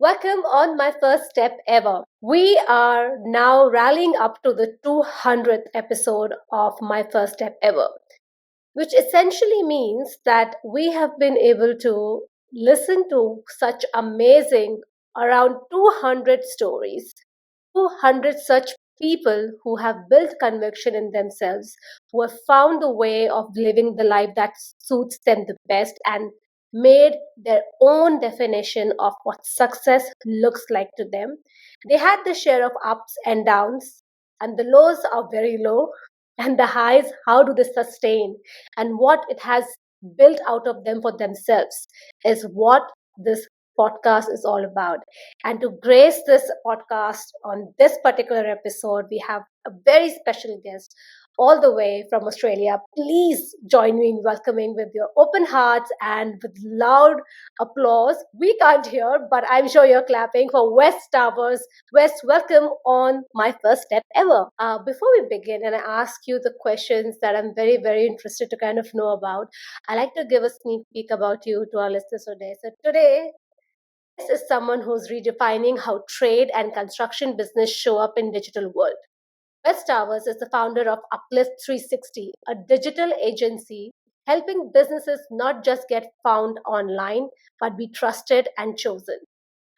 Welcome on my first step ever. We are now rallying up to the 200th episode of my first step ever, which essentially means that we have been able to listen to such amazing around 200 stories, 200 such people who have built conviction in themselves, who have found the way of living the life that suits them the best and made their own definition of what success looks like to them. They had the share of ups and downs, and the lows are very low, and the highs, how do they sustain, and what it has built out of them for themselves is what this podcast is all about. And to grace this podcast on this particular episode, we have a very special guest all the way from Australia. Please join me in welcoming with your open hearts and with loud applause. We can't hear, but I'm sure you're clapping for Wes Towers. Wes, welcome on my first step ever. Before we begin, and I ask you the questions that I'm very, very interested to kind of know about, I like to give a sneak peek about you to our listeners today. So today, this is someone who's redefining how trade and construction business show up in digital world. Wes Towers is the founder of Uplift 360, a digital agency helping businesses not just get found online, but be trusted and chosen.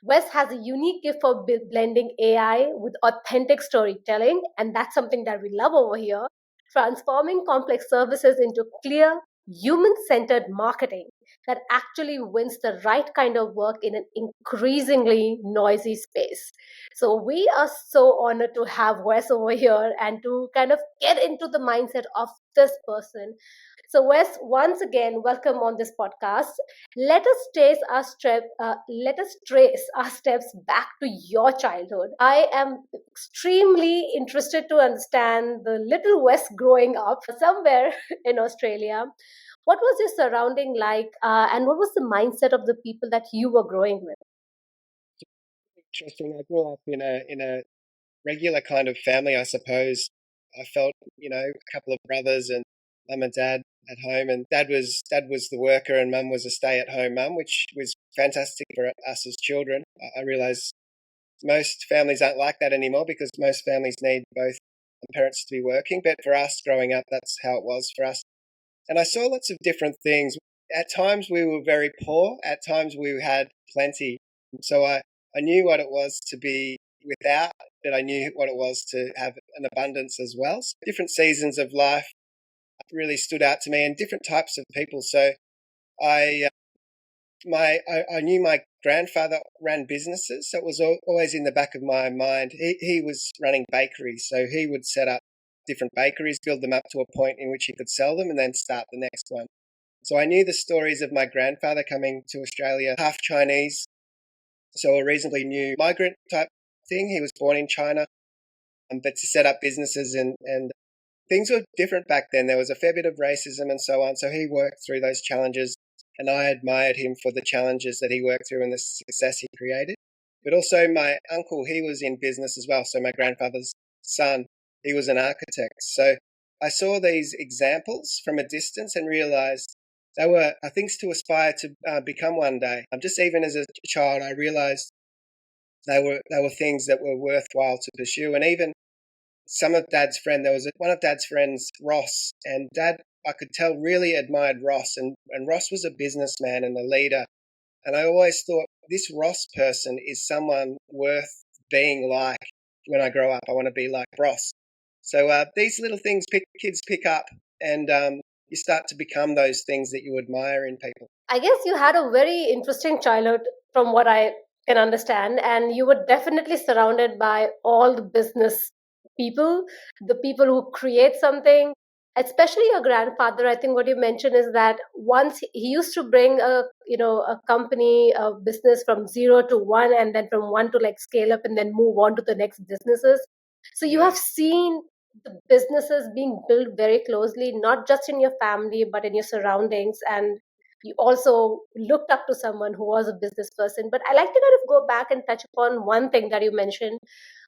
Wes has a unique gift for blending AI with authentic storytelling, and that's something that we love over here, transforming complex services into clear, human centered marketing that actually wins the right kind of work in an increasingly noisy space. So, we are so honored to have Wes over here and to kind of get into the mindset of this person. So, Wes, once again, welcome on this podcast. Let us trace our steps back to your childhood. I am extremely interested to understand the little West growing up somewhere in Australia. What was your surrounding like, and what was the mindset of the people that you were growing with? Interesting. I grew up in a regular kind of family, I suppose. I felt, a couple of brothers and mum and dad at home, and dad was the worker, and mum was a stay-at-home mum, which was fantastic for us as children. I realise most families aren't like that anymore because most families need both parents to be working. But for us growing up, that's how it was for us. And I saw lots of different things. At times we were very poor. At times we had plenty. So I knew what it was to be without, but I knew what it was to have an abundance as well. So different seasons of life really stood out to me, and different types of people. So I I knew my grandfather ran businesses, so it was always in the back of my mind. He was running bakeries, so he would set up different bakeries, build them up to a point in which he could sell them, and then start the next one. So I knew the stories of my grandfather coming to Australia, half Chinese, so a reasonably new migrant type thing. He was born in China, but to set up businesses, and things were different back then. There was a fair bit of racism and so on. So he worked through those challenges, and I admired him for the challenges that he worked through and the success he created. But also my uncle, he was in business as well. So my grandfather's son, he was an architect. So I saw these examples from a distance and realized they were things to aspire to become one day. Just even as a child, I realized they were things that were worthwhile to pursue. And even some of Dad's friend, there was one of Dad's friends, Ross, and Dad, I could tell, really admired Ross, and Ross was a businessman and a leader. And I always thought, this Ross person is someone worth being like. When I grow up, I want to be like Ross. So these little things kids pick up, and you start to become those things that you admire in people. I guess you had a very interesting childhood from what I can understand, and you were definitely surrounded by all the business people, the people who create something, especially your grandfather. I think what you mentioned is that once he used to bring a company, a business from zero to one, and then from one to like scale up and then move on to the next businesses. So you Yeah. have seen the businesses being built very closely, not just in your family, but in your surroundings. And you also looked up to someone who was a business person. But I like to kind of go back and touch upon one thing that you mentioned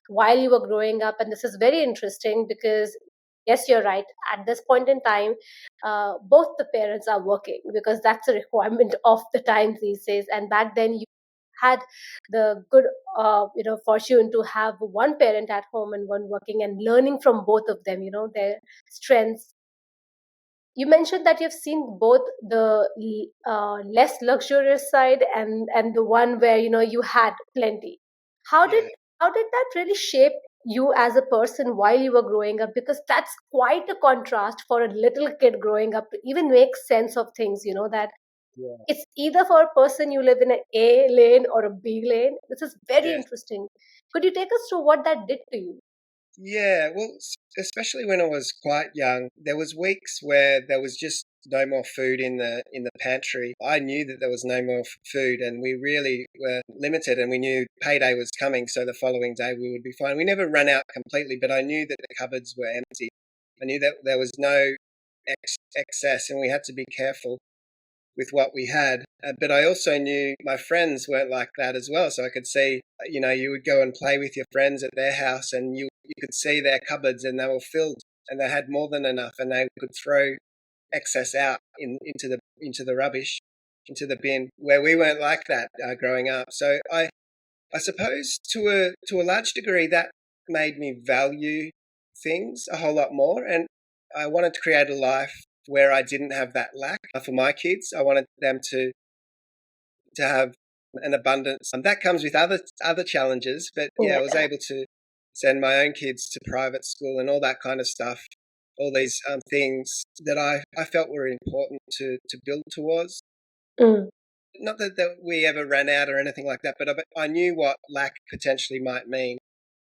while you were growing up. And this is very interesting because, yes, you're right. At this point in time, both the parents are working because that's a requirement of the times these days. And back then, you had the good fortune to have one parent at home and one working, and learning from both of them, their strengths. You mentioned that you've seen both the less luxurious side and the one where you had plenty. How did Yeah, how did that really shape you as a person while you were growing up? Because that's quite a contrast for a little kid growing up to even make sense of things. That yeah, it's either for a person you live in an A lane or a B lane. This is very yes. interesting. Could you take us through what that did to you? Yeah, well, especially when I was quite young, there was weeks where there was just no more food in the pantry. I knew that there was no more food, and we really were limited. And we knew payday was coming, so the following day we would be fine. We never ran out completely, but I knew that the cupboards were empty. I knew that there was no excess, and we had to be careful with what we had. But I also knew my friends weren't like that as well. So I could see, you would go and play with your friends at their house, and you could see their cupboards, and they were filled, and they had more than enough, and they could throw excess out into the rubbish, into the bin. Where we weren't like that growing up. So I suppose to a large degree that made me value things a whole lot more, and I wanted to create a life where I didn't have that lack for my kids. I wanted them to have an abundance. That comes with other challenges, but yeah, I was Yeah. able to send my own kids to private school and all that kind of stuff. All these things that I felt were important to build towards. Mm. Not that we ever ran out or anything like that, but I knew what lack potentially might mean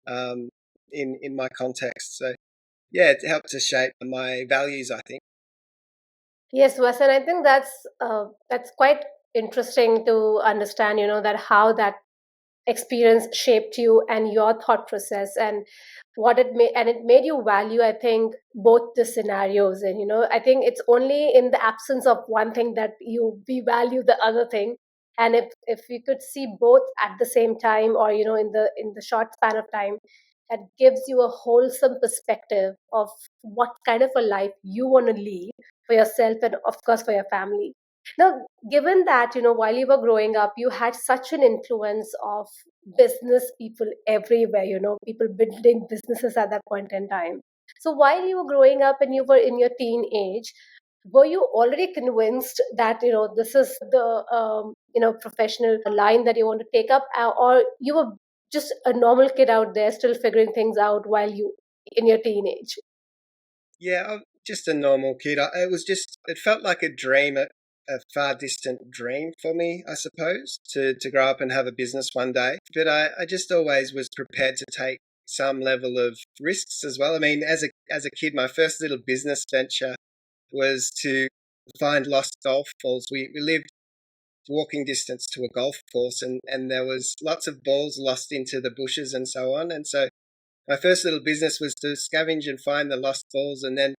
um, in my context. So yeah, it helped to shape my values, I think. Yes, Wes, and I think that's quite interesting to understand. That how that experience shaped you and your thought process, and it made you value, I think, both the scenarios. And I think it's only in the absence of one thing that you we value the other thing. And if you could see both at the same time, or in the short span of time, that gives you a wholesome perspective of what kind of a life you want to lead for yourself and of course for your family. Now, given that, while you were growing up, you had such an influence of business people everywhere, people building businesses at that point in time. So while you were growing up and you were in your teen age, were you already convinced that, this is the, professional line that you want to take up, or you were just a normal kid out there still figuring things out while you in your teenage? Yeah, I'm just a normal kid. It felt like a dream, a far distant dream for me, I suppose, to grow up and have a business one day. But I just always was prepared to take some level of risks as well. I mean, as a kid, my first little business venture was to find lost golf balls. We lived walking distance to a golf course, and there was lots of balls lost into the bushes and so on. And so my first little business was to scavenge and find the lost balls and then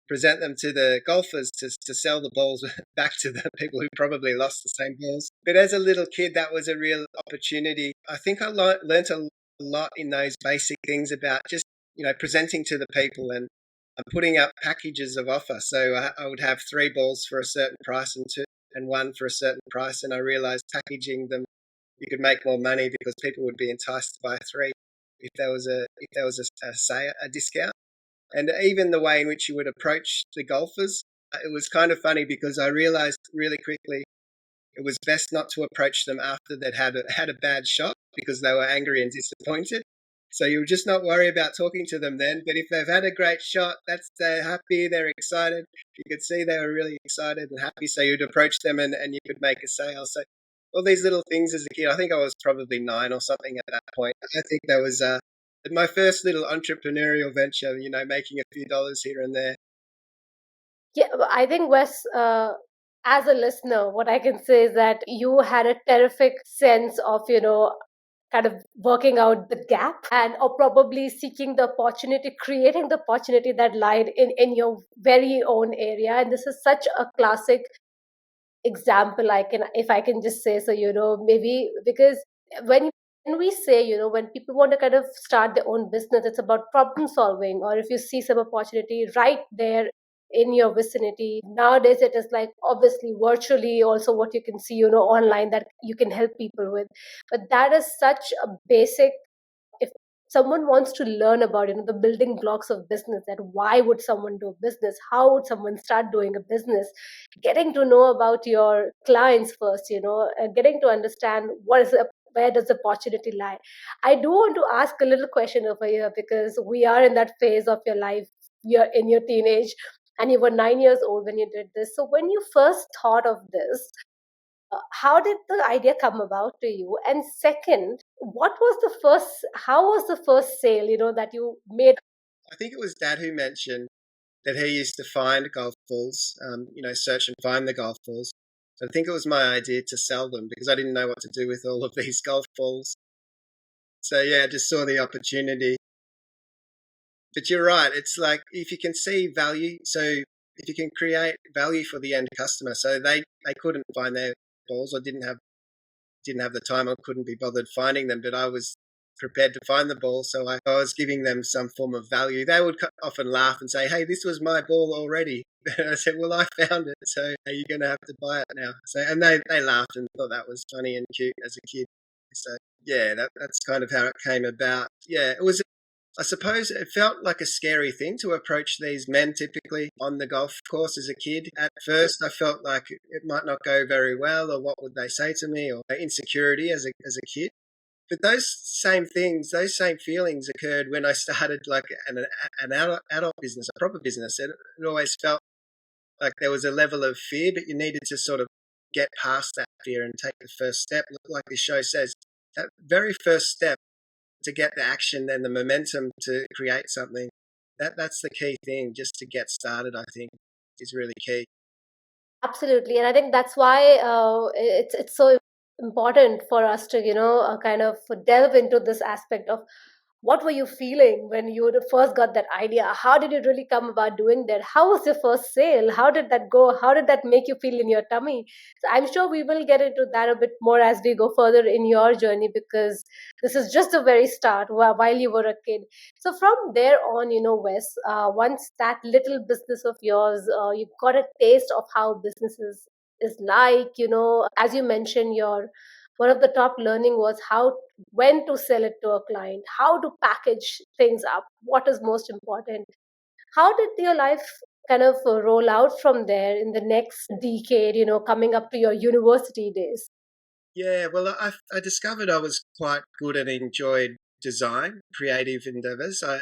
present them to the golfers to sell the balls back to the people who probably lost the same balls. But as a little kid, that was a real opportunity. I think I learnt a lot in those basic things about just, presenting to the people and putting up packages of offer. So I would have three balls for a certain price and one for a certain price. And I realized packaging them, you could make more money because people would be enticed to buy three if there was a say a discount. And even the way in which you would approach the golfers, it was kind of funny because I realized really quickly it was best not to approach them after they'd had a bad shot because they were angry and disappointed. So you would just not worry about talking to them then. But if they've had a great shot, they're happy, they're excited. You could see they were really excited and happy. So you'd approach them and you could make a sale. So all these little things as a kid. I think I was probably 9 or something at that point. I think that was my first little entrepreneurial venture. Making a few dollars here and there. Yeah, I think Wes, as a listener, what I can say is that you had a terrific sense of, kind of working out the gap, and or probably seeking the opportunity, creating the opportunity that lied in your very own area. And this is such a classic example, if I can just say so, maybe because when when we say, when people want to kind of start their own business, it's about problem solving, or if you see some opportunity right there in your vicinity. Nowadays it is like obviously virtually also what you can see, online, that you can help people with. But that is such a basic, if someone wants to learn about, the building blocks of business, that why would someone do business, how would someone start doing a business, getting to know about your clients first, getting to understand where does the opportunity lie. I do want to ask a little question over here, because we are in that phase of your life. You're in your teenage, and you were 9 years old when you did this. So when you first thought of this, how did the idea come about to you? And second, what was the first how was the first sale, that you made? I think it was Dad who mentioned that he used to find golf balls, search and find the golf balls. So I think it was my idea to sell them because I didn't know what to do with all of these golf balls. So yeah, I just saw the opportunity. But you're right. It's like if you can see value, so if you can create value for the end customer, so they couldn't find their balls or didn't have the time or couldn't be bothered finding them, but I was prepared to find the ball, so I was giving them some form of value. They would often laugh and say, "Hey, this was my ball already." And I said, "Well, I found it, so are you going to have to buy it now?" So, and they laughed and thought that was funny and cute as a kid. So yeah, that's kind of how it came about. Yeah, it was. I suppose it felt like a scary thing to approach these men typically on the golf course as a kid. At first, I felt like it might not go very well, or what would they say to me, or insecurity as a kid. But those same things, those same feelings occurred when I started like an adult business, a proper business. It always felt like there was a level of fear, but you needed to sort of get past that fear and take the first step. Like the show says, that very first step to get the action and the momentum to create something. That's the key thing, just to get started, I think, is really key. Absolutely, and I think that's why it's so important for us to kind of delve into this aspect of what were you feeling when you first got that idea. How did you really come about doing that? How was your first sale? How did that go? How did that make you feel in your tummy? So I'm sure we will get into that a bit more as we go further in your journey, because this is just the very start while you were a kid. So from there on, Wes, once that little business of yours, you got a taste of how businesses is like, as you mentioned, your one of the top learning was how when to sell it to a client, how to package things up, what is most important. How did your life kind of roll out from there in the next decade, coming up to your university days? Yeah, well, I discovered I was quite good and enjoyed design, creative endeavors. I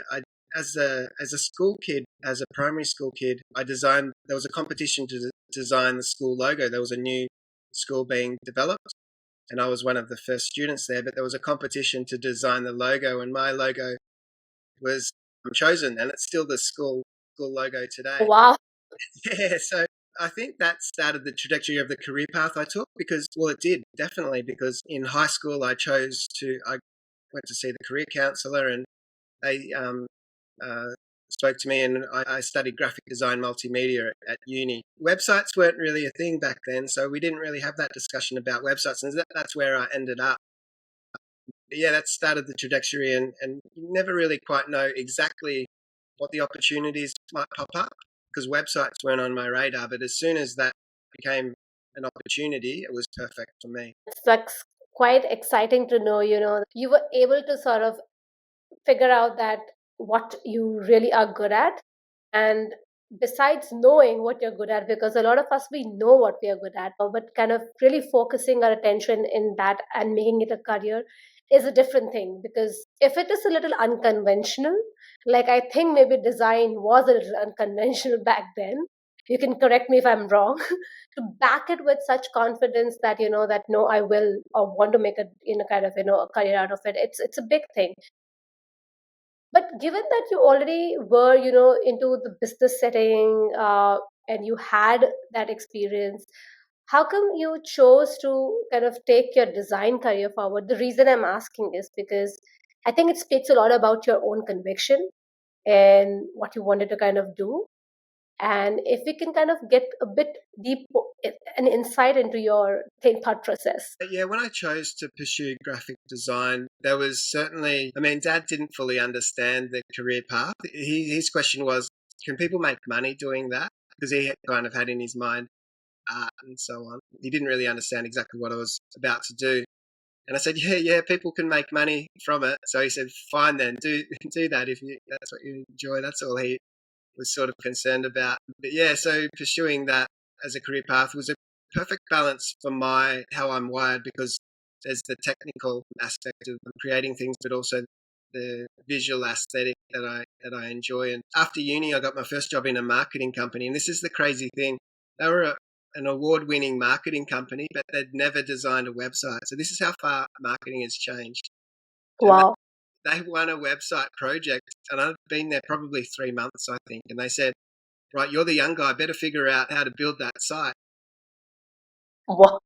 as a school kid, as a primary school kid, I designed. There was a competition to design the school logo. There was a new school being developed, and I was one of the first students there. But there was a competition to design the logo, and my logo was chosen, and it's still the school logo today. Wow. Yeah, so I think that started the trajectory of the career path I took because, well, it did definitely because in high school I went to see the career counselor and they uh, spoke to me and I studied graphic design multimedia at uni. Websites weren't really a thing back then, so we didn't really have that discussion about websites, and that's where I ended up. But yeah, that started the trajectory, and you never really quite know exactly what the opportunities might pop up because websites weren't on my radar. But as soon as that became an opportunity, it was perfect for me. It's like quite exciting to know, you were able to sort of figure out that what you really are good at. And besides knowing what you're good at, because a lot of us, we know what we are good at, but kind of really focusing our attention in that and making it a career is a different thing. Because if it is a little unconventional, like I think maybe design was a little unconventional back then, you can correct me if I'm wrong, to back it with such confidence that that no, I will or want to make a kind of a career out of it, it's a big thing. But given that you already were, into the business setting, and you had that experience, how come you chose to kind of take your design career forward? The reason I'm asking is because I think it speaks a lot about your own conviction and what you wanted to kind of do. And if we can kind of get a bit deep, an insight into your thought process. But yeah, when I chose to pursue graphic design, there was certainly, I mean, Dad didn't fully understand the career path. His question was, can people make money doing that? Because he kind of had in his mind art and so on. He didn't really understand exactly what I was about to do. And I said, yeah, people can make money from it. So he said, fine then, do that if that's what you enjoy. That's all he was sort of concerned about. But yeah, so pursuing that as a career path was a perfect balance for my how I'm wired, because there's the technical aspect of creating things, but also the visual aesthetic that I enjoy. And after uni, I got my first job in a marketing company, and this is the crazy thing: they were an award-winning marketing company, but they'd never designed a website. So this is how far marketing has changed. And Wow. they won a website project, and I've been there probably 3 months, I think. And they said, right, you're the young guy, better figure out how to build that site. Wow.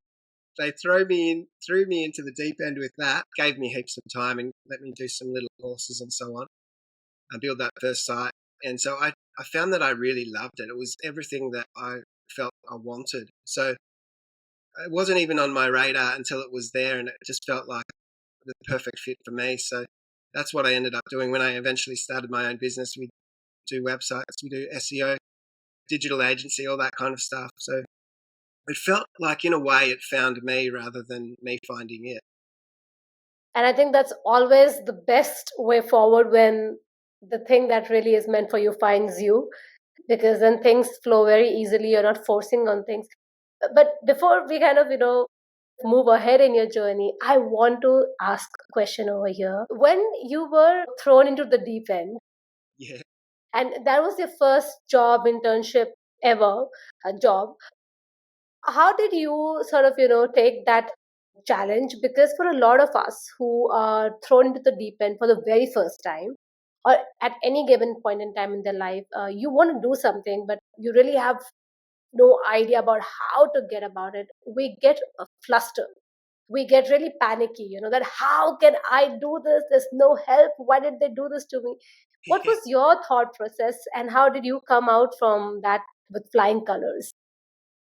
They threw me into the deep end with that, gave me heaps of time and let me do some little courses and so on and build that first site. And so I found that I really loved it. It was everything that I felt I wanted. So it wasn't even on my radar until it was there, and it just felt like the perfect fit for me. So that's what I ended up doing when I eventually started my own business. We do websites, we do SEO, digital agency, all that kind of stuff. So it felt like, in a way, it found me rather than me finding it. And I think that's always the best way forward, when the thing that really is meant for you finds you, because then things flow very easily. You're not forcing on things. But before we kind of, move ahead in your journey, I want to ask a question over here. When you were thrown into the deep end, Yeah, and that was your first job, internship ever, a job, how did you sort of, take that challenge? Because for a lot of us who are thrown into the deep end for the very first time, or at any given point in time in their life, you want to do something, but you really have no idea about how to get about it. We get flustered, we get really panicky, that how can I do this? There's no help. Why did they do this to me? What yeah, was your thought process, and how did you come out from that with flying colors?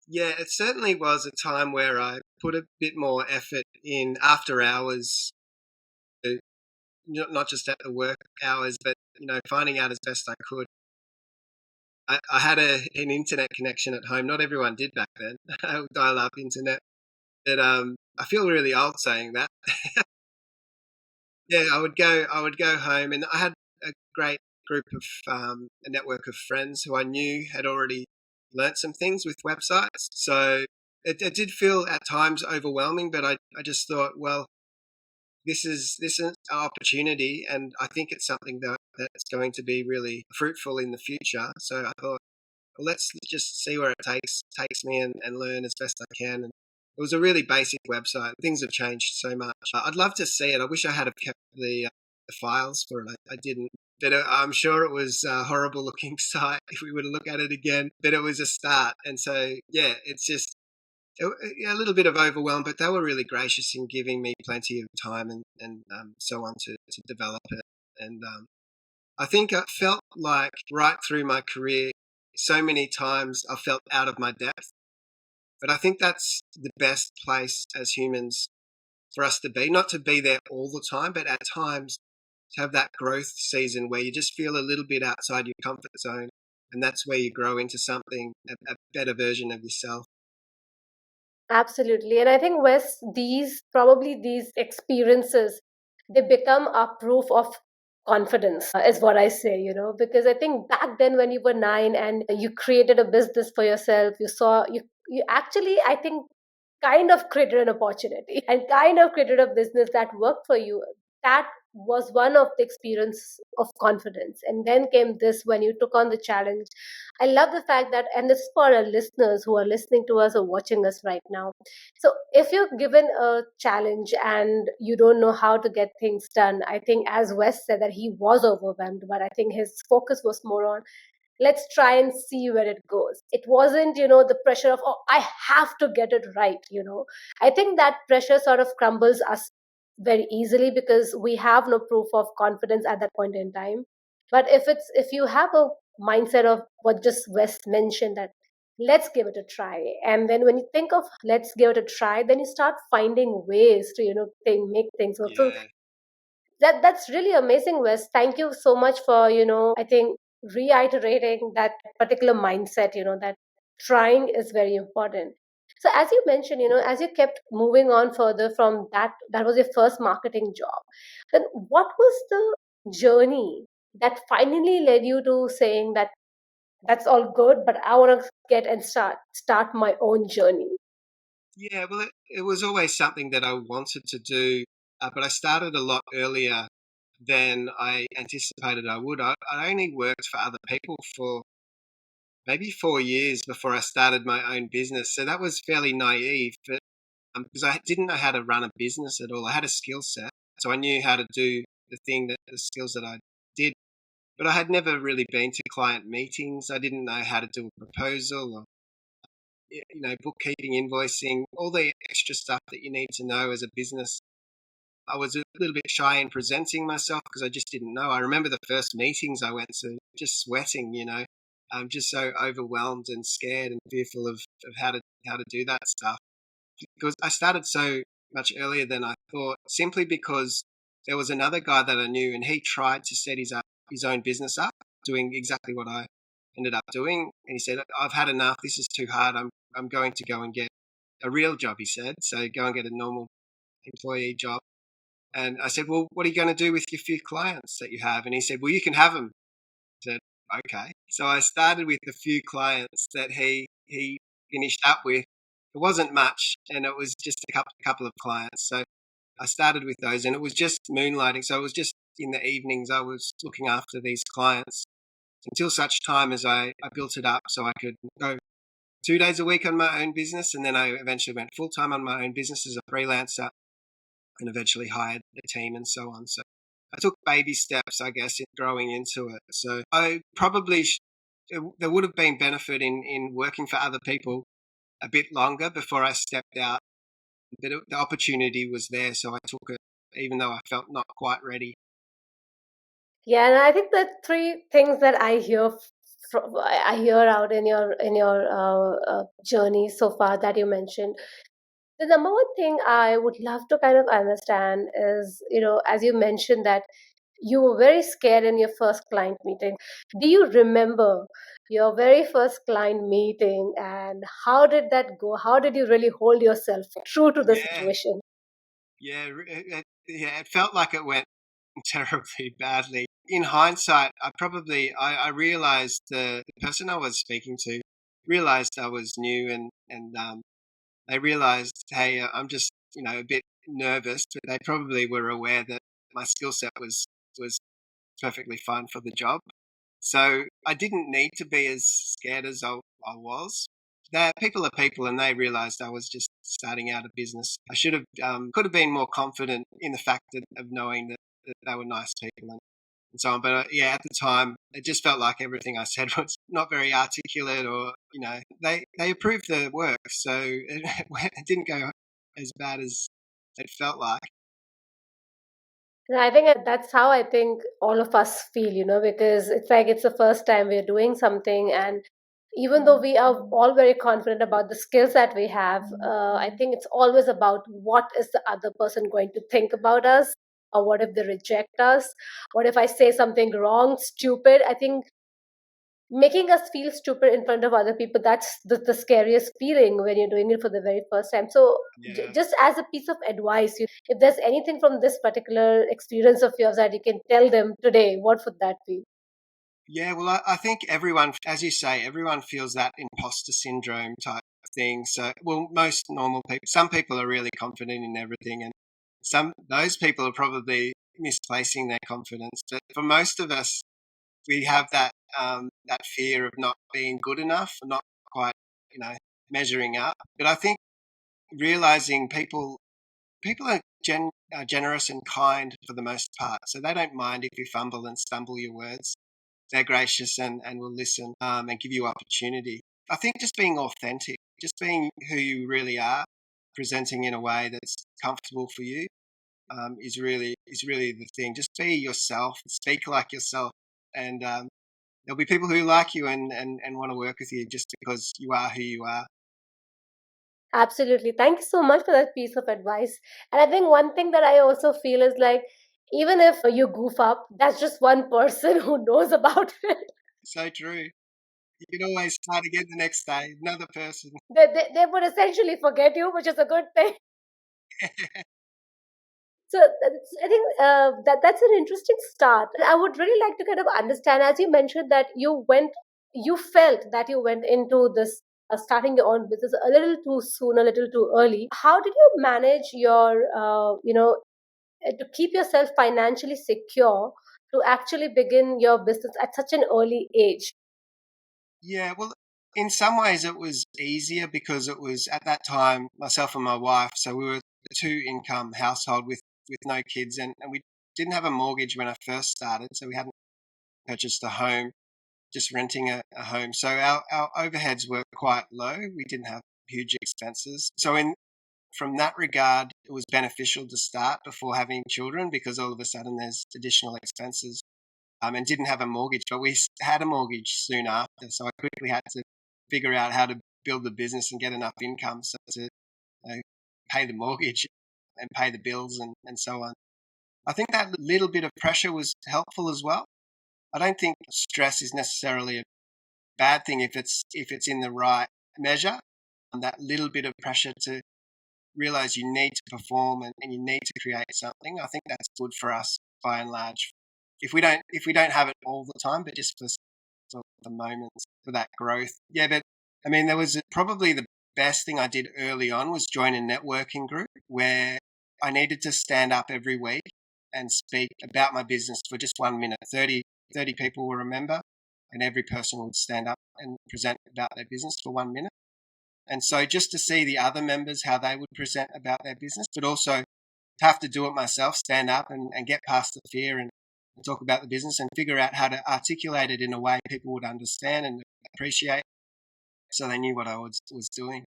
yeah. It certainly was a time where I put a bit more effort in after hours, not just at the work hours, but finding out as best I could. I had an internet connection at home. Not everyone did back then. Dial-up internet. But I feel really old saying that. Yeah, I would go home, and I had a great group of a network of friends who I knew had already learnt some things with websites. So it did feel at times overwhelming, but I just thought, well, this is an opportunity, and I think it's something that's going to be really fruitful in the future. So I thought, well, let's just see where it takes me, and learn as best I can. And it was a really basic website. Things have changed so much. I'd love to see it. I wish I had have kept the files for it. I didn't. But I'm sure it was a horrible looking site if we were to look at it again. But it was a start. And so, yeah, it's just a little bit of overwhelm, but they were really gracious in giving me plenty of time and so on to develop it. And I think I felt like right through my career, so many times I felt out of my depth. But I think that's the best place as humans for us to be, not to be there all the time, but at times to have that growth season where you just feel a little bit outside your comfort zone. And that's where you grow into something, a better version of yourself. Absolutely. And I think, Wes, these experiences, they become a proof of confidence, is what I say, because I think back then when you were 9 and you created a business for yourself, you actually, I think, kind of created an opportunity and kind of created a business that worked for you. That was one of the experience of confidence. And then came this, when you took on the challenge. I love the fact that, and this is for our listeners who are listening to us or watching us right now. So if you're given a challenge and you don't know how to get things done, I think, as Wes said, that he was overwhelmed, but I think his focus was more on, let's try and see where it goes. It wasn't, the pressure of, oh, I have to get it right. I think that pressure sort of crumbles us very easily, because we have no proof of confidence at that point in time. But if you have a mindset of what just West mentioned, that let's give it a try, and then when you think of let's give it a try, then you start finding ways to, make things work. So Yeah. that's really amazing, Wes. Thank you so much for, I think, reiterating that particular mindset, that trying is very important. So as you mentioned, as you kept moving on further from that was your first marketing job. Then what was the journey that finally led you to saying that that's all good, but I want to get and start my own journey? Yeah, well, it was always something that I wanted to do, but I started a lot earlier than I anticipated I would. I only worked for other people for maybe 4 years before I started my own business. So that was fairly naive, but because I didn't know how to run a business at all. I had a skill set, so I knew how to do the skills that I did, but I had never really been to client meetings. I didn't know how to do a proposal or bookkeeping, invoicing, all the extra stuff that you need to know as a business. I was a little bit shy in presenting myself because I just didn't know. I remember the first meetings I went to, just sweating. I'm just so overwhelmed and scared and fearful of how to do that stuff. Because I started so much earlier than I thought, simply because there was another guy that I knew, and he tried to set his own business up, doing exactly what I ended up doing. And he said, "I've had enough. This is too hard. I'm going to go and get a real job." He said, "So go and get a normal employee job." And I said, "Well, what are you going to do with your few clients that you have?" And he said, "Well, you can have them." I said, "Okay." So I started with the few clients that he finished up with. It wasn't much, and it was just a couple of clients. So I started with those, and it was just moonlighting. So it was just in the evenings I was looking after these clients until such time as I built it up so I could go 2 days a week on my own business, and then I eventually went full time on my own business as a freelancer, and eventually hired a team and so on. So I took baby steps, I guess, in growing into it. So I probably there would have been benefit in working for other people a bit longer before I stepped out. But the opportunity was there, so I took it, even though I felt not quite ready. Yeah, and I think the three things that I hear out in your journey so far that you mentioned. The number one thing I would love to kind of understand is, as you mentioned that you were very scared in your first client meeting. Do you remember your very first client meeting, and how did that go? How did you really hold yourself true to the Yeah, situation? yeah, yeah. It felt like it went terribly badly. In hindsight, I realized the person I was speaking to realized I was new, and they realized, hey, I'm just a bit nervous, but they probably were aware that my skill set was perfectly fine for the job. So I didn't need to be as scared as I was. People are people, and they realised I was just starting out a business. I could have been more confident in the fact of knowing that they were nice people and so on. But yeah, at the time, it just felt like everything I said was not very articulate, or they approved the work, so it didn't go as bad as it felt like. And I think that's how I think all of us feel, because it's like it's the first time we're doing something. And even though we are all very confident about the skills that we have, I think it's always about what is the other person going to think about us? Or what if they reject us? What if I say something wrong, stupid? I think making us feel stupid in front of other people, that's the scariest feeling when you're doing it for the very first time. So Yeah. just as a piece of advice, if there's anything from this particular experience of yours that you can tell them today, what would that be? Yeah, well, I think everyone, as you say, everyone feels that imposter syndrome type thing. So, well, most normal people, some people are really confident in everything, and those people are probably misplacing their confidence. But for most of us, we have that fear of not being good enough, not quite, you know, measuring up. But I think realizing people are generous and kind for the most part, so they don't mind if you fumble and stumble your words. They're gracious and will listen, and give you opportunity. I think just being authentic, just being who you really are, presenting in a way that's comfortable for you, is really the thing. Just be yourself, speak like yourself, and there'll be people who like you and want to work with you just because you are who you are. Absolutely. Thank you so much for that piece of advice. And I think one thing that I also feel is like, even if you goof up, that's just one person who knows about it. So true. You can always start again the next day, another person. They would essentially forget you, which is a good thing. So I think that's an interesting start. I would really like to kind of understand, as you mentioned, that you felt that you went into this starting your own business a little too soon, a little too early. How did you manage your, to keep yourself financially secure to actually begin your business at such an early age? Yeah, well, in some ways it was easier because it was at that time myself and my wife, so we were a two-income household with no kids, and we didn't have a mortgage when I first started, so we hadn't purchased a home, just renting a home. So our overheads were quite low. We didn't have huge expenses. So in from that regard, it was beneficial to start before having children because all of a sudden there's additional expenses, and didn't have a mortgage, but we had a mortgage soon after. So I quickly had to figure out how to build the business and get enough income so to pay the mortgage and pay the bills and so on. I think that little bit of pressure was helpful as well. I don't think stress is necessarily a bad thing if it's in the right measure. And that little bit of pressure to realize you need to perform and you need to create something, I think that's good for us by and large. If we don't have it all the time, but just for sort of the moments for that growth. Yeah, but I mean, there was probably the best thing I did early on was join a networking group where I needed to stand up every week and speak about my business for just 1 minute. 30 people will remember, and every person would stand up and present about their business for 1 minute. And so just to see the other members, how they would present about their business, but also have to do it myself, stand up and get past the fear and talk about the business and figure out how to articulate it in a way people would understand and appreciate so they knew what I was doing.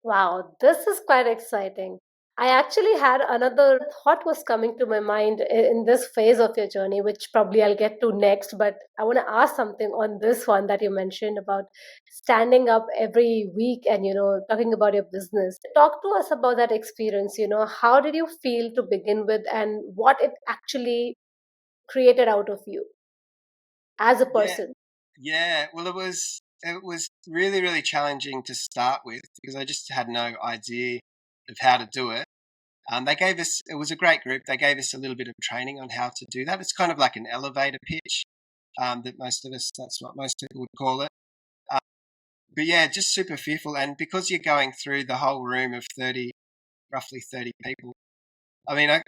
Wow, this is quite exciting. I actually had another thought was coming to my mind in this phase of your journey, which probably I'll get to next. But I want to ask something on this one that you mentioned about standing up every week and, talking about your business. Talk to us about that experience. How did you feel to begin with and what it actually created out of you as a Yeah, person? yeah. Well, it was really really challenging to start with because I just had no idea of how to do it. They gave us it was a great group. They gave us a little bit of training on how to do that. It's kind of like an elevator pitch that most of us that's what most people would call it. Um, but yeah, just super fearful, and because you're going through the whole room of roughly 30 people. I mean,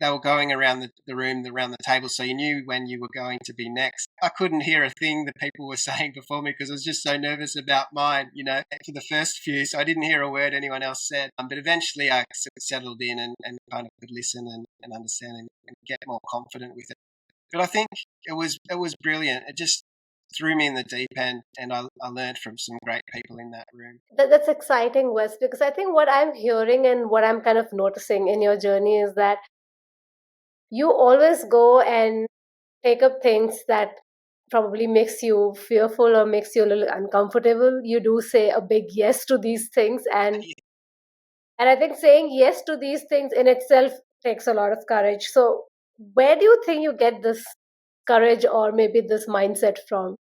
they were going around the room, around the table, so you knew when you were going to be next. I couldn't hear a thing that people were saying before me because I was just so nervous about mine, for the first few, so I didn't hear a word anyone else said. But eventually I settled in and kind of could listen and understand and get more confident with it. But I think it was brilliant. It just threw me in the deep end, and I learned from some great people in that room. That's exciting, Wes, because I think what I'm hearing and what I'm kind of noticing in your journey is that you always go and take up things that probably makes you fearful or makes you a little uncomfortable. You do say a big yes to these things, and I think saying yes to these things in itself takes a lot of courage. So where do you think you get this courage or maybe this mindset from?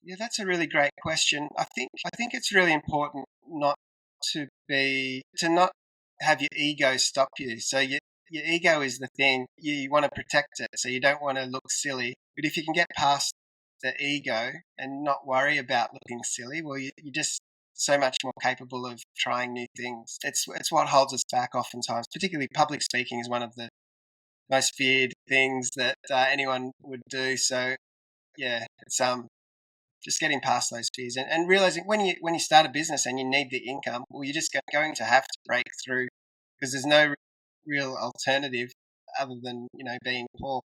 Yeah, that's a really great question. I think it's really important not to not have your ego stop you. So your ego is the thing you want to protect it, so you don't want to look silly. But if you can get past the ego and not worry about looking silly, well, you're just so much more capable of trying new things. It's what holds us back oftentimes. Particularly public speaking is one of the most feared things that anyone would do. So yeah, it's just getting past those fears and realizing when you start a business and you need the income, well, you're just going to have to break through because there's no real alternative other than being poor.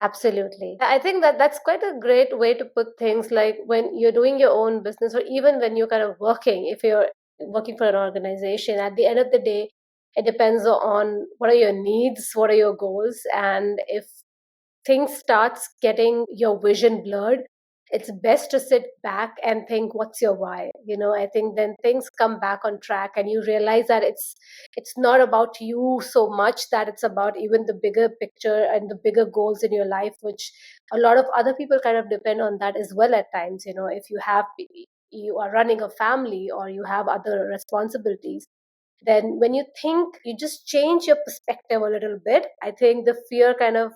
Absolutely. I think that that's quite a great way to put things, like when you're doing your own business or even when you're kind of working, if you're working for an organization, at the end of the day, it depends on what are your needs, what are your goals, and if things starts getting your vision blurred, it's best to sit back and think, what's your why? I think then things come back on track, and you realize that it's not about you so much, that it's about even the bigger picture and the bigger goals in your life, which a lot of other people kind of depend on that as well at times. If you are running a family or you have other responsibilities, then when you think, you just change your perspective a little bit. I think the fear kind of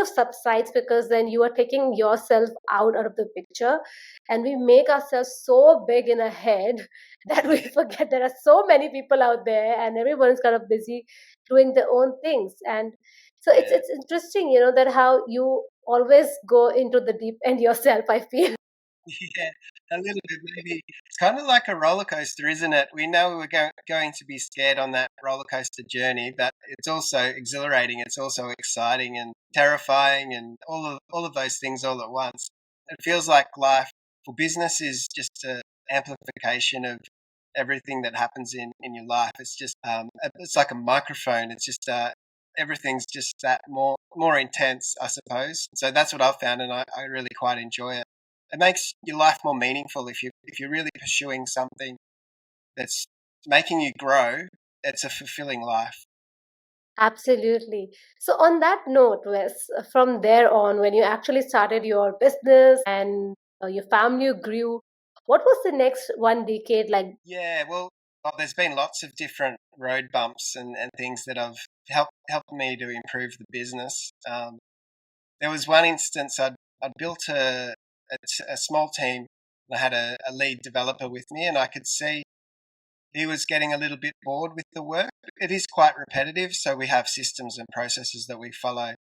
subsides, because then you are taking yourself out of the picture, and we make ourselves so big in our head that we forget there are so many people out there, and everyone's kind of busy doing their own things. And so it's Yeah. it's interesting, that how you always go into the deep end yourself, I feel. Yeah, a little bit maybe. It's kind of like a roller coaster, isn't it? We know we're going to be scared on that roller coaster journey, but it's also exhilarating. It's also exciting and terrifying, and all of those things all at once. It feels like life for business is just an amplification of everything that happens in your life. It's just it's like a microphone. It's just everything's just that more intense, I suppose. So that's what I've found, and I really quite enjoy it. It makes your life more meaningful if you're really pursuing something that's making you grow. It's a fulfilling life. Absolutely. So, on that note, Wes, from there on, when you actually started your business and your family grew, what was the next 1 decade like? Yeah, well, there's been lots of different road bumps and things that have helped me to improve the business. There was one instance I'd built a small team. I had a lead developer with me, and I could see he was getting a little bit bored with the work. It is quite repetitive, so we have systems and processes that we follow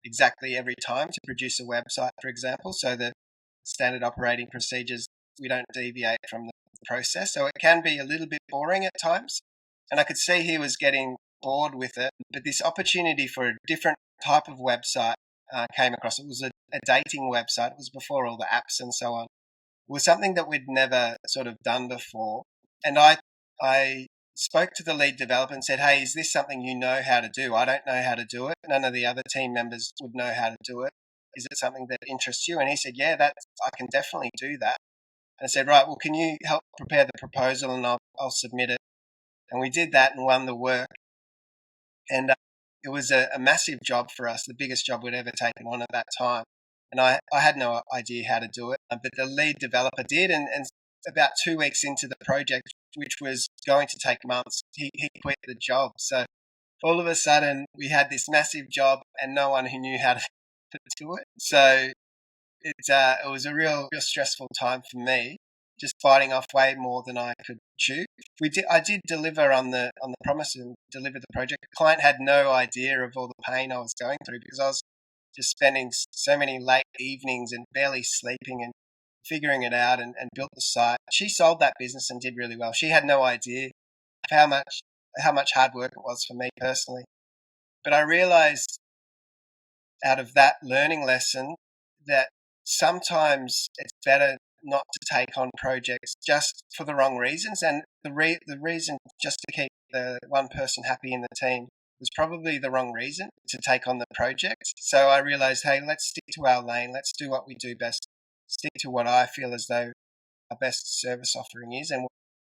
exactly every time to produce a website, for example. So the standard operating procedures, we don't deviate from the process. So it can be a little bit boring at times. And I could see he was getting bored with it. But this opportunity for a different type of website came across. It was a dating website. It was before all the apps and so on. It was something that we'd never sort of done before. And I spoke to the lead developer and said, "Hey, is this something you know how to do? I don't know how to do it. None of the other team members would know how to do it. Is it something that interests you?" And he said, "Yeah, I can definitely do that." And I said, "Right, well, can you help prepare the proposal and I'll submit it." And we did that and won the work. And it was a massive job for us, the biggest job we'd ever taken on at that time. And I had no idea how to do it, but the lead developer did. And about 2 weeks into the project, which was going to take months, he quit the job. So all of a sudden, we had this massive job and no one who knew how to do it. So it was a real stressful time for me, just fighting off way more than I could chew. I did deliver on the promise and deliver the project. The client had no idea of all the pain I was going through, because I was just spending so many late evenings and barely sleeping and figuring it out, and built the site. She sold that business and did really well. She had no idea of how much hard work it was for me personally. But I realized out of that learning lesson that sometimes it's better not to take on projects just for the wrong reasons. And the reason just to keep the one person happy in the team was probably the wrong reason to take on the project. So I realized, hey, let's stick to our lane. Let's do what we do best. Stick to what I feel as though our best service offering is, and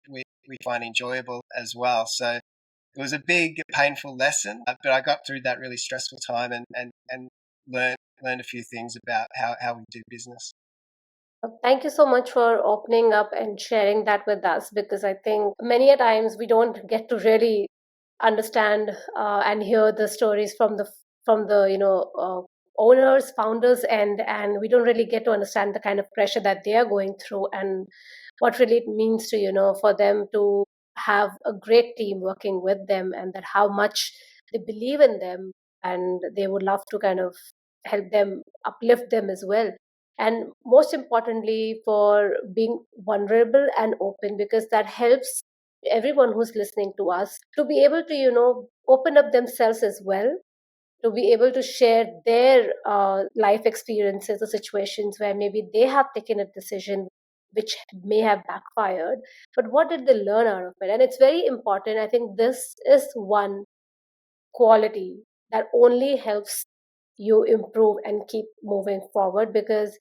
we find enjoyable as well. So it was a big, painful lesson, but I got through that really stressful time, and learned a few things about how we do business. Thank you so much for opening up and sharing that with us, because I think many a times we don't get to really understand and hear the stories from the owners, founders, and we don't really get to understand the kind of pressure that they are going through, and what really it means to for them to have a great team working with them, and that how much they believe in them, and they would love to kind of help them, uplift them as well, and most importantly for being vulnerable and open, because that helps everyone who's listening to us to be able to open up themselves as well, to be able to share their life experiences or situations where maybe they have taken a decision which may have backfired, but what did they learn out of it? And it's very important. I think this is one quality that only helps you improve and keep moving forward, because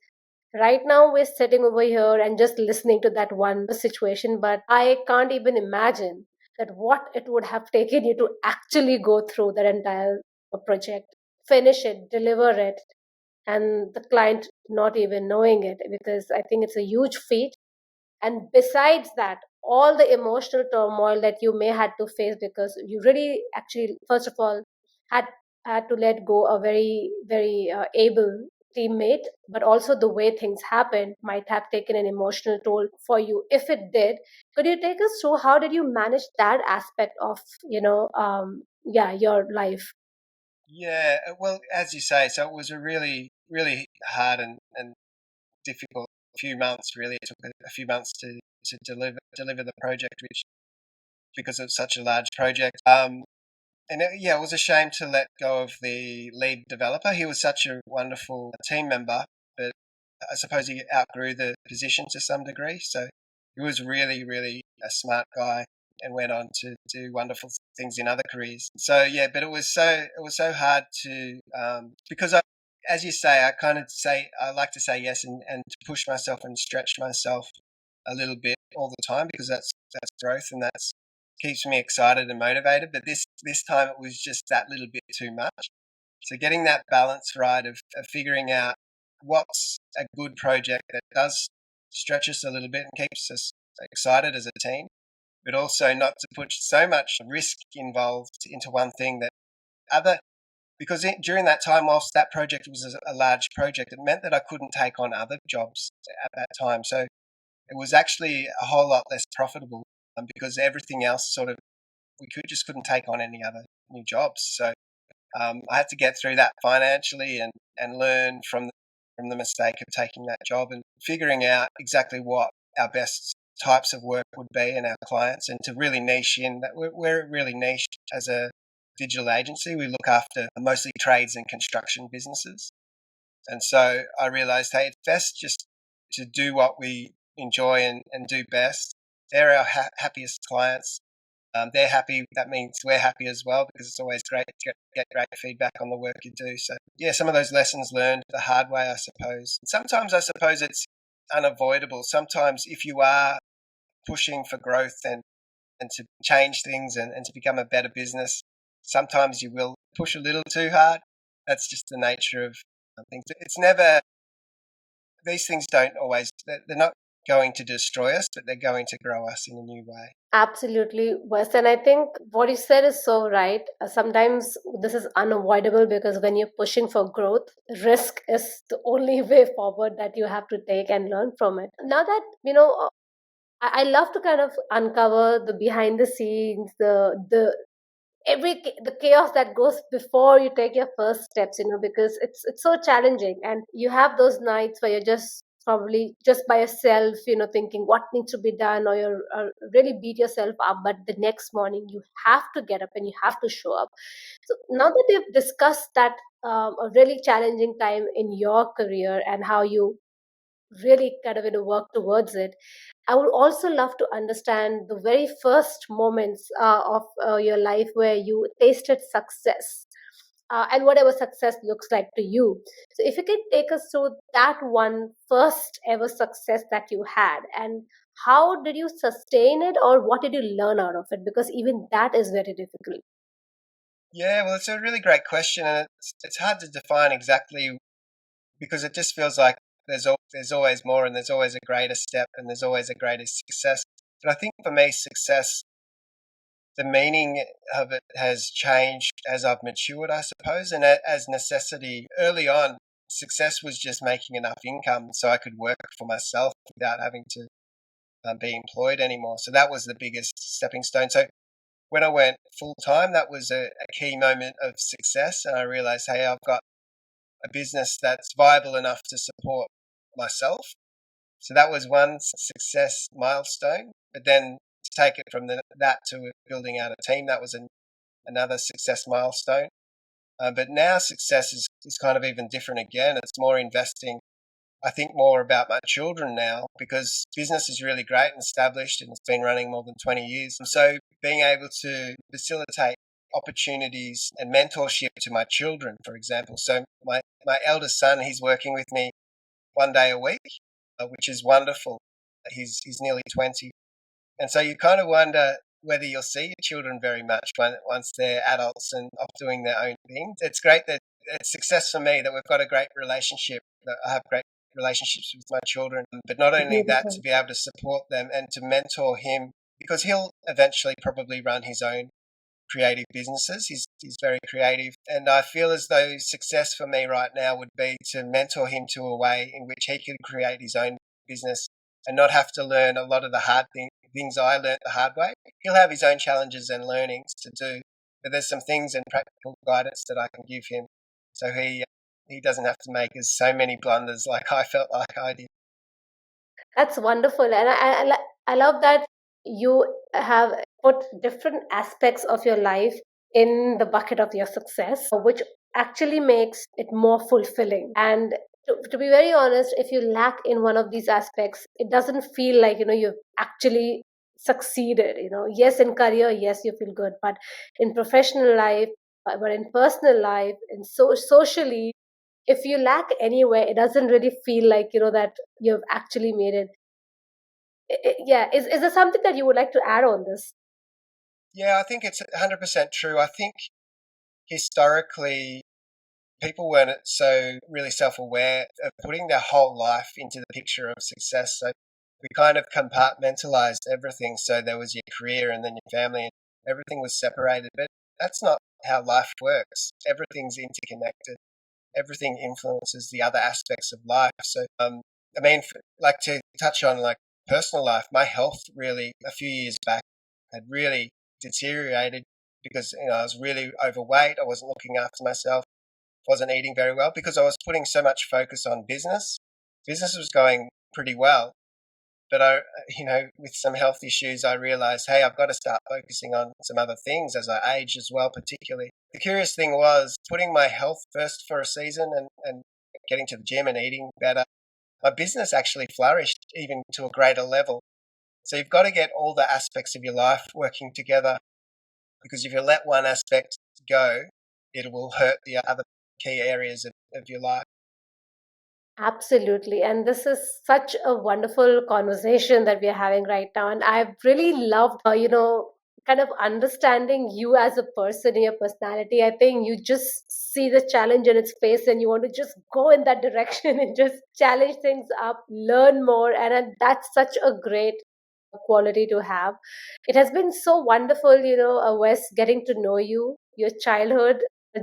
Right now, we're sitting over here and just listening to that one situation, but I can't even imagine that what it would have taken you to actually go through that entire project, finish it, deliver it, and the client not even knowing it, because I think it's a huge feat. And besides that, all the emotional turmoil that you may had to face, because you really actually first of all had had to let go a very able teammate, but also the way things happened might have taken an emotional toll for you. If it did, could you take us through how did you manage that aspect of yeah, your life? Yeah, well, as you say, so it was a really, really hard and difficult few months. Really, it took a few months to deliver the project, which because it's such a large project. And yeah, it was a shame to let go of the lead developer. He was such a wonderful team member, but I suppose he outgrew the position to some degree. So he was really, really a smart guy and went on to do wonderful things in other careers. So yeah, but it was so hard to because as you say, I like to say yes and to push myself and stretch myself a little bit all the time because that's growth and that's keeps me excited and motivated. But this time it was just that little bit too much. So getting that balance right of figuring out what's a good project that does stretch us a little bit and keeps us excited as a team, but also not to put so much risk involved into one thing that other because during that time, whilst that project was a large project, it meant that I couldn't take on other jobs at that time. So it was actually a whole lot less profitable because everything else sort of we couldn't take on any other new jobs. So I had to get through that financially and learn from the mistake of taking that job and figuring out exactly what our best types of work would be and our clients and to really niche in that we're really niche as a digital agency. We look after mostly trades and construction businesses. And so I realized, hey, it's best just to do what we enjoy and do best. They're our happiest clients. They're happy. That means we're happy as well because it's always great to get great feedback on the work you do. So, yeah, some of those lessons learned the hard way, I suppose. Sometimes I suppose it's unavoidable. Sometimes if you are pushing for growth and to change things and to become a better business, sometimes you will push a little too hard. That's just the nature of things. It's never, these things don't always, they're not going to destroy us, but they're going to grow us in a new way. Absolutely, Wes. And I think what you said is so right. Sometimes this is unavoidable because when you're pushing for growth, risk is the only way forward that you have to take and learn from it. Now that, I love to kind of uncover the behind the scenes, the the chaos that goes before you take your first steps, because it's so challenging, and you have those nights where you're just probably just by yourself, thinking what needs to be done, or you're really beat yourself up, but the next morning you have to get up and you have to show up. So now that we've discussed that, a really challenging time in your career and how you really kind of work towards it, I would also love to understand the very first moments of your life where you tasted success, and whatever success looks like to you. So if you can take us through that one first ever success that you had, and how did you sustain it, or what did you learn out of it, because even that is very difficult. Yeah, well, it's a really great question, and it's hard to define exactly because it just feels like there's always more, and there's always a greater step, and there's always a greater success. But I think for me, success, the meaning of it has changed as I've matured, I suppose, and as necessity. Early on, success was just making enough income so I could work for myself without having to be employed anymore. So that was the biggest stepping stone. So when I went full time, that was a key moment of success, and I realized, hey, I've got a business that's viable enough to support myself. So that was one success milestone. But then to take it from that to building out a team, that was another success milestone. But now success is kind of even different again. It's more investing, I think, more about my children now because business is really great and established and it's been running more than 20 years. So being able to facilitate opportunities and mentorship to my children, for example. So my eldest son, he's working with me one day a week, which is wonderful. He's nearly 20. And so you kind of wonder whether you'll see your children very much once they're adults and off doing their own thing. It's great that it's success for me that we've got a great relationship, that I have great relationships with my children, but not only that, to Beautiful. be able to support them and to mentor him because he'll eventually probably run his own creative businesses. He's very creative, and I feel as though success for me right now would be to mentor him to a way in which he can create his own business and not have to learn a lot of the things I learnt the hard way. He'll have his own challenges and learnings to do, but there's some things and practical guidance that I can give him, so he doesn't have to make as so many blunders like I felt like I did. That's wonderful. And I love that you have put different aspects of your life in the bucket of your success, which actually makes it more fulfilling. And to be very honest, if you lack in one of these aspects, it doesn't feel like, you've actually succeeded. Yes, in career, yes, you feel good, but in professional life, but in personal life, and socially, if you lack anywhere, it doesn't really feel like, that you've actually made it. Yeah, is there something that you would like to add on this? Yeah, I think it's 100% true. I think historically people weren't so really self-aware of putting their whole life into the picture of success. So we kind of compartmentalized everything. So there was your career and then your family, and everything was separated. But that's not how life works. Everything's interconnected. Everything influences the other aspects of life. So, I mean, like to touch on like personal life, my health really a few years back had really deteriorated because I was really overweight. I wasn't looking after myself, wasn't eating very well because I was putting so much focus on business. Business was going pretty well, but with some health issues, I realized, hey, I've got to start focusing on some other things as I age as well, particularly. The curious thing was putting my health first for a season and getting to the gym and eating better. My business actually flourished even to a greater level. So you've got to get all the aspects of your life working together because if you let one aspect go, it will hurt the other key areas of your life. Absolutely. And this is such a wonderful conversation that we are having right now. And I've really loved, kind of understanding you as a person, your personality. I think you just see the challenge in its face and you want to just go in that direction and just challenge things up, learn more. And that's such a great quality to have. It has been so wonderful, Wes, getting to know you, your childhood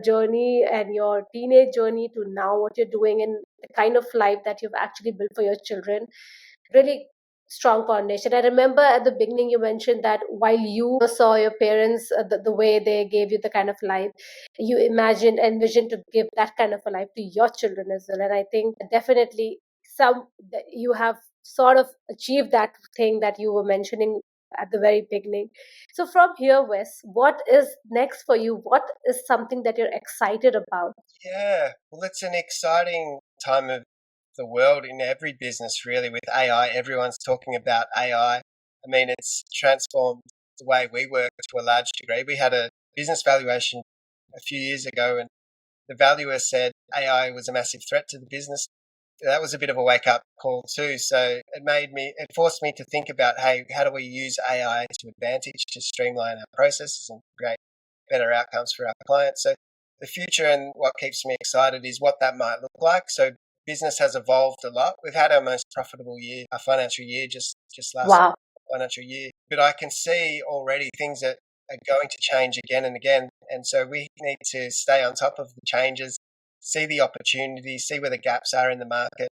journey and your teenage journey to now what you're doing and the kind of life that you've actually built for your children. Really strong foundation. I remember at the beginning you mentioned that while you saw your parents, the way they gave you the kind of life, you envisioned to give that kind of a life to your children as well. And I think definitely some that you have sort of achieved that thing that you were mentioning at the very beginning. So from here, Wes, what is next for you? What is something that you're excited about? Yeah, well, it's an exciting time of the world in every business, really, with AI. Everyone's talking about AI. I mean, it's transformed the way we work to a large degree. We had a business valuation a few years ago, and the valuer said AI was a massive threat to the business. That was a bit of a wake up call too. So it forced me to think about, hey, how do we use AI to advantage to streamline our processes and create better outcomes for our clients? So the future and what keeps me excited is what that might look like. So business has evolved a lot. We've had our most profitable year, our financial year, just last Wow. financial year. But I can see already things that are going to change again and again. And so we need to stay on top of the changes, see the opportunities, see where the gaps are in the market,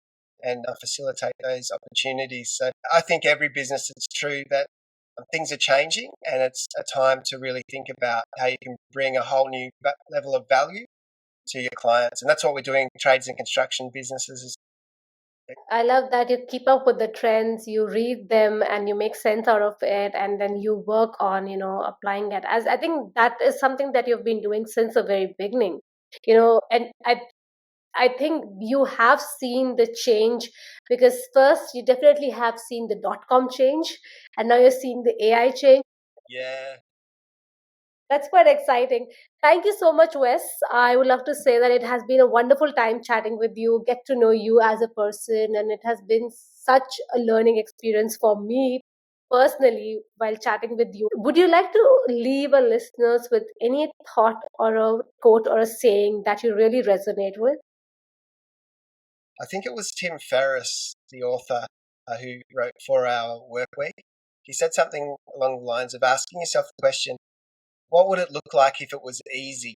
and facilitate those opportunities. So I think every business, it's true that things are changing, and it's a time to really think about how you can bring a whole new level of value to your clients. And that's what we're doing, trades and construction businesses. I love that you keep up with the trends, you read them and you make sense out of it and then you work on, applying it. As I think that is something that you've been doing since the very beginning. And I think you have seen the change because first you definitely have seen the dot com change and now you're seeing the AI change. Yeah, That's quite exciting. Thank you so much, Wes. I would love to say that it has been a wonderful time chatting with you, get to know you as a person, and it has been such a learning experience for me personally while chatting with you. Would you like to leave our listeners with any thought or a quote or a saying that you really resonate with? I think it was Tim Ferriss, the author, who wrote 4 Hour Work Week. He said something along the lines of asking yourself the question, what would it look like if it was easy?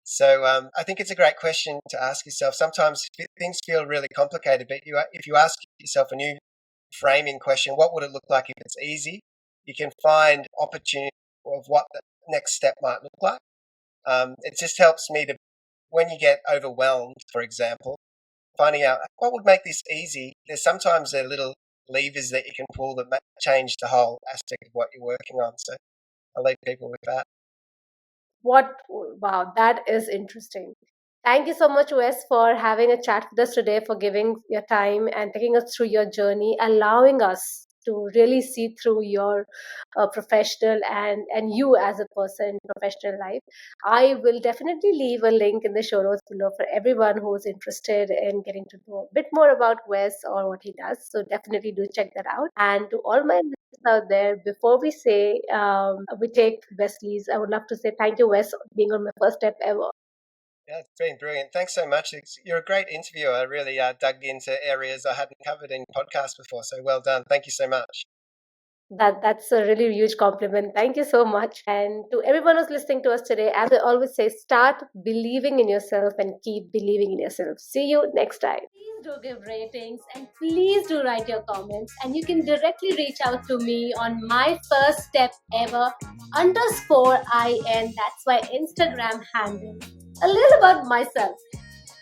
So I think it's a great question to ask yourself. Sometimes things feel really complicated, but if you ask yourself a new framing question, what would it look like if it's easy? You can find opportunity of what the next step might look like. It just helps me to, when you get overwhelmed, for example, finding out what would make this easy. There's sometimes there are little levers that you can pull that change the whole aspect of what you're working on. So I'll leave people with that. What, wow, that is interesting. Thank you so much, Wes, for having a chat with us today, for giving your time and taking us through your journey, allowing us to really see through your professional and you as a person in professional life. I will definitely leave a link in the show notes below for everyone who is interested in getting to know a bit more about Wes or what he does. So definitely do check that out. And to all my out there, before we say we take Wesley's, I would love to say thank you, Wes, for being on my first step ever. Yeah, it's been brilliant. Thanks so much. You're a great interviewer. I really dug into areas I hadn't covered in podcasts before. So well done. Thank you so much. That's a really huge compliment. Thank you so much. And to everyone who's listening to us today, as I always say, start believing in yourself and keep believing in yourself. See you next time. Please do give ratings and please do write your comments. And you can directly reach out to me on my first step ever underscore IN. That's my Instagram handle. A little about myself.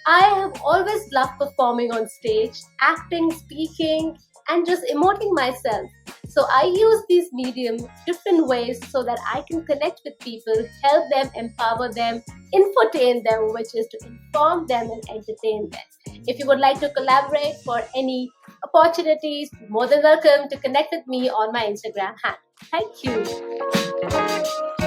I have always loved performing on stage, acting, speaking, and just emoting myself. So I use these mediums different ways so that I can connect with people, help them, empower them, infotain them, which is to inform them and entertain them. If you would like to collaborate for any opportunities, more than welcome to connect with me on my Instagram handle. Thank you.